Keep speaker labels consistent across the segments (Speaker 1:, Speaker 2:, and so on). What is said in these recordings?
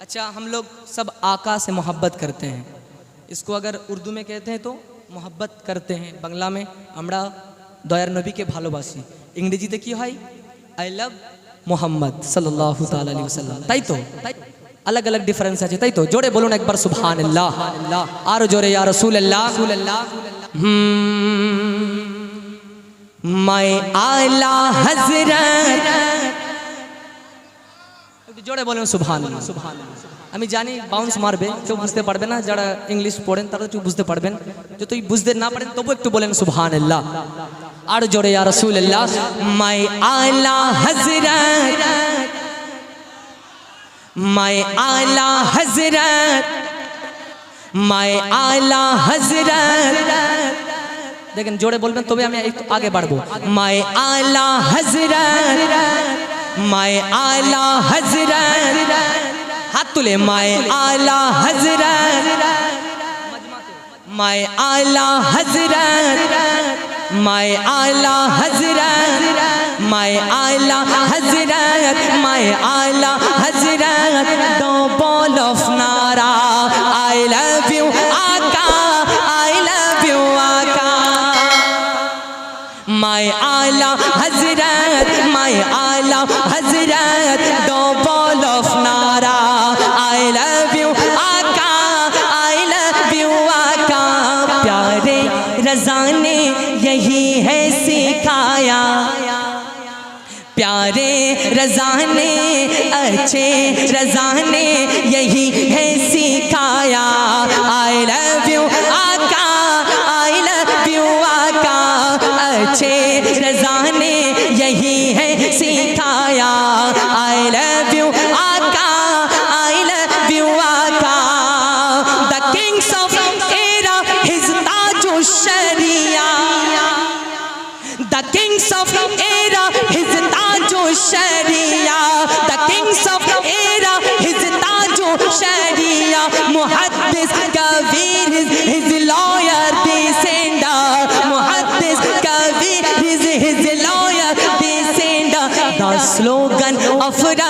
Speaker 1: अच्छा, हम लोग सब आका से मोहब्बत करते हैं। इसको अगर उर्दू में कहते हैं तो मोहब्बत करते हैं, बांग्ला में আমরা দয়ার নবীকে ভালোবাসি, ইংরেজিতে কি হয়? আই লাভ মোহাম্মদ সাল্লাল্লাহু তাআলা আলাইহি ওয়াসাল্লাম। তাই তো, अलग अलग डिफरेंस আছে, তাই তো? জোরে বলুন একবার সুবহানাল্লাহ, আর জোরে ইয়া রাসূলুল্লাহ। মাই আলা হযরত, জোরে বলুন সুবহানাল্লাহ। আমি জানি বাউন্স মারবে, কেউ বুঝতে পারবে না, যারা ইংলিশ পড়েন তারা একটু বুঝতে পারবেন, যদি বুঝতে না পারেন তবু একটু বলেন সুবহানাল্লাহ, আর জোরে ইয়া রাসূলুল্লাহ। মাই আলা হযরত, মাই আলা হযরত, মাই আলা হযরত। দেখেন জোরে বলবেন তবে আমি একটু আগে বাড়বো। মাই আলা হযরত, মাই আলা হযরত, হাত তুলে মাই আলা হযরত, মাই আলা হযরত, মাই আলা হযরত, মাই আলা হযরত, মাই আলা হযরত। দো বল অফ নারা আই লাভ ইউ আকা, আই লাভ ইউ আকা। মাই আলা হযরত, মাই আলা হযরত। দো বল অফ নারা আই লাভ ইউ আকা, আই লাভ ইউ আকা। प्यारे रज़ा ने यही है सिखाया, प्यारे रज़ा ने, अच्छे रज़ा ने यही है सिखाया। आई लव यू आका, आई लव यू आका। अच्छे रज़ा ने यही है सिखाया। आई लव यू आका, आई लव यू आका। The kings of era his Tajush Sharia, the kings of era his Tajush Sharia, the kings of era his Tajush Sharia. मुहद्दिस कबीर हिज लॉयर डिसेंडर, मुहद्दिस कबीर his lawyer descender. The slogan of Raza,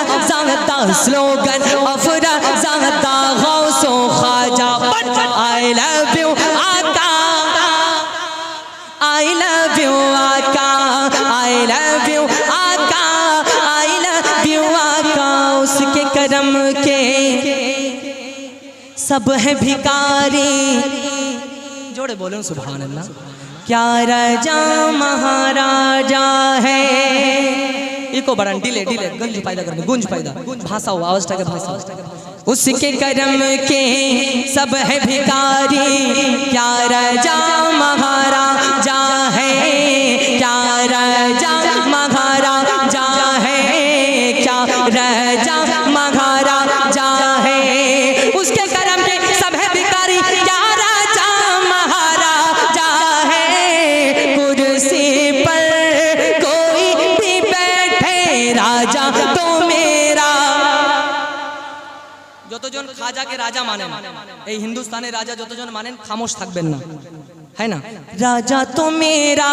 Speaker 1: the slogan of Raza, the गौसो ख्वाजा। I love you आका, I love you आका, I love you आका, I love you आका। उसके करम के सब है भिखारी, जोड़े बोलो सुभान अल्लाह। क्या राजा महाराजा है, इको बढ़ान, डिले डिले, गंज पैदा करने, गुंज पैदा, भाषा हो, आवाज टाके भाषा। उसके करम के सब है भिखारी, क्या राजा महाराजा है, क्या राजा महाराजा है, क्या राजा महाराजा है। उसके करम के सब है भिखारी, क्या राजा महाराजा है। कुर्सी पर कोई भी बैठे, राजा तो मेरा। যতজন খাজাকে রাজা মানেন, এই হিন্দুস্তানের রাজা যতজন মানেন, খামোশ থাকবেন না, है ना? রাজা তো মেরা,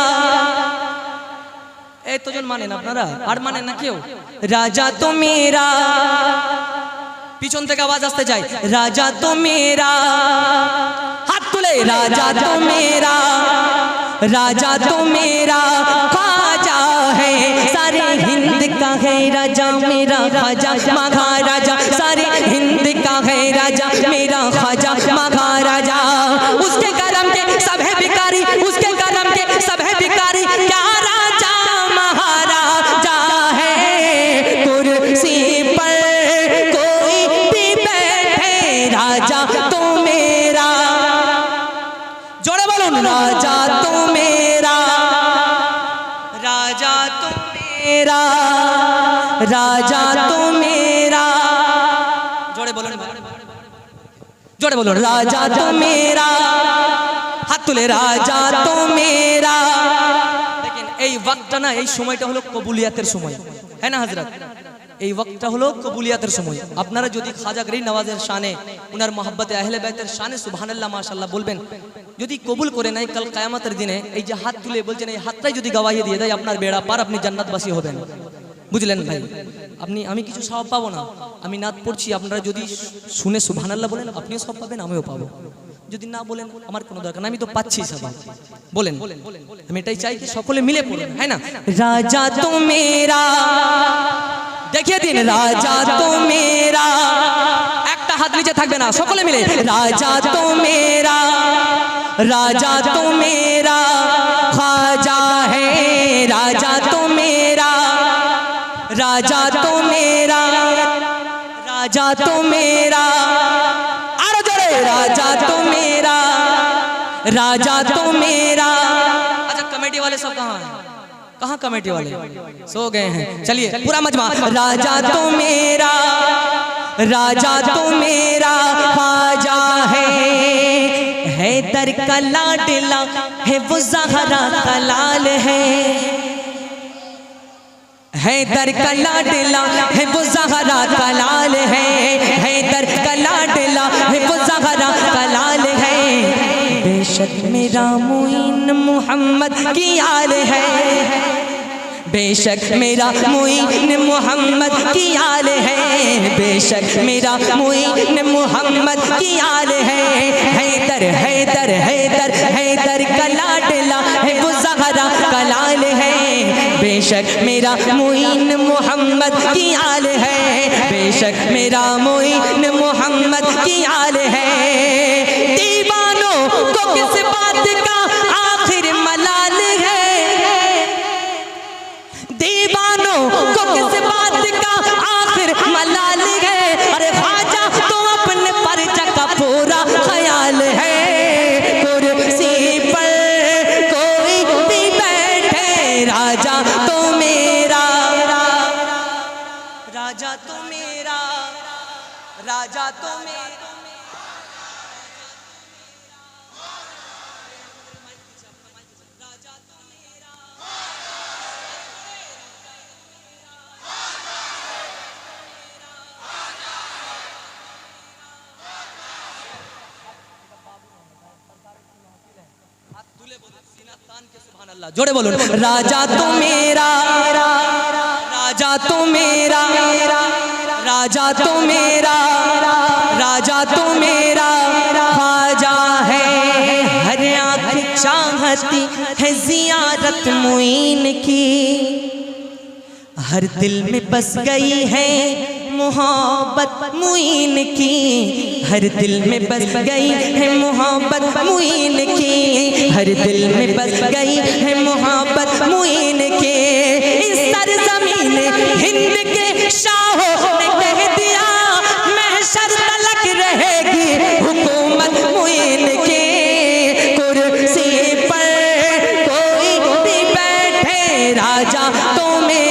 Speaker 1: এতজন মানেন আপনারা, আর মানেন না কেউ? রাজা তো মেরা। পিছন থেকে আওয়াজ আসতে চাই, রাজা তো মেরা। হাত তুলে রাজা তো মেরা, राजा तो मेरा ख्वाजा है, सारे हिंद का है राजा मेरा ख्वाजा महाराजा। सारे हिंद का है राजा मेरा ख्वाजा महाराजा। उसके करम के सब है भिखारी, उसके करम के सब है भिखारी, क्या राजा महाराजा है। कुर्सी पर कोई भी बैठे, राजा तो मेरा। जोड़े बोलो राजा तो मेरा, राजा तो मेरा, राजा तो मेरा। जोड़े बोलो, जोड़े बोलो राजा तो मेरा। हाथ तुले राजा तो मेरा। लेकिन এই ওয়াক্তটা না, এই সময়টা হলো কবুলিয়াতের সময়, হ্যাঁ না হযরত? এই ওয়াক্তটা হলো কবুলিয়াতের সময়। আপনারা যদি খাজা গরিব নওয়াজের শানে, উনার মহব্বতে আহলে বাইতের শানে সুবহানাল্লাহ মাশাআল্লাহ বলবেন, যদি কবুল করে নাই, কাল কিয়ামতের দিনে এই যে হাত তুলে বলছেন, এই হাতটাই যদি গওয়াহি দিয়ে দেয় আপনার বেড়া পার, আপনি জান্নাতবাসী হবেন। বুঝলেন ভাই? আমি কিছু সওয়াব পাবো না, আমি নাত পড়ছি, আপনারা যদি শুনে সুবহানাল্লাহ বলেন আপনিও সওয়াব পাবেন, আমিও পাবো। যদি না বলেন আমার কোনো দরকার না, আমি তো পাচ্ছি সওয়াব। বলেন, আমি এটাই চাই কি সকলে মিলে পড়েন, है ना? রাজা তো মেরা, দেখিয়ে দিন রাজা তো মেরা, একটা হাত নিচে থাকবে না, সকলে মিলে রাজা তো মেরা, राजा तो मेरा ख्वाजा है, राजा तो मेरा, राजा तो मेरा, राजा तो मेरा, अरे जोरे राजा तो मेरा, राजा तो मेरा। अच्छा कमेटी वाले सब कहाँ हैं? कहाँ कमेटी वाले? सो गए हैं। चलिए पूरा मजमा, राजा तो मेरा, राजा तो मेरा ख्वाजा है, हैदर का लाडला है वो ज़हरा का लाल है, हैदर का लाडला है वो ज़हरा का लाल है, हैदर का लाडला है वो ज़हरा का लाल है, बेशक मेरा मुईन मोहम्मद की आल है, बेशक मेरा मुईन मोहम्मद की आल है, बेशक मेरा मुईन मोहम्मद की आल है, हैदर हैदर हैदर हैदर का लाडला है वो ज़हरा का लाल है, बेशक मेरा मुईन मोहम्मद की आल है, बेशक मेरा मुईन मोहम्मद की आल है। दीवानों को किस बात का आखिर मलाल है, दीवानों को किस बात का आखिर मलाल है, अरे ख्वाजा तो अपने परचा का पूरा ख्याल है, कुर्सी पर कोई भी बैठे राजा तो मेरा, राजा तो मेरा, राजा तो मेरा। जोड़े बोलो राजा तो मेरा, राजा तो मेरा, राजा तो मेरा, राजा तो मेरा ख्वाजा है, हर आँख चाहती है जियारत मुईन की, हर दिल में बस गई है मोहब्बत मुईन की, हर दिल में बस गई है मोहब्बत मुईन की, हर दिल में बस गई है मोहब्बत मुईन की, इस सरज़मीन हिंद के शाहों ने कह दिया महशर तलक रहेगी हुकूमत मुईन की, कुर्सी पर कोई भी बैठे राजा तो मेरा,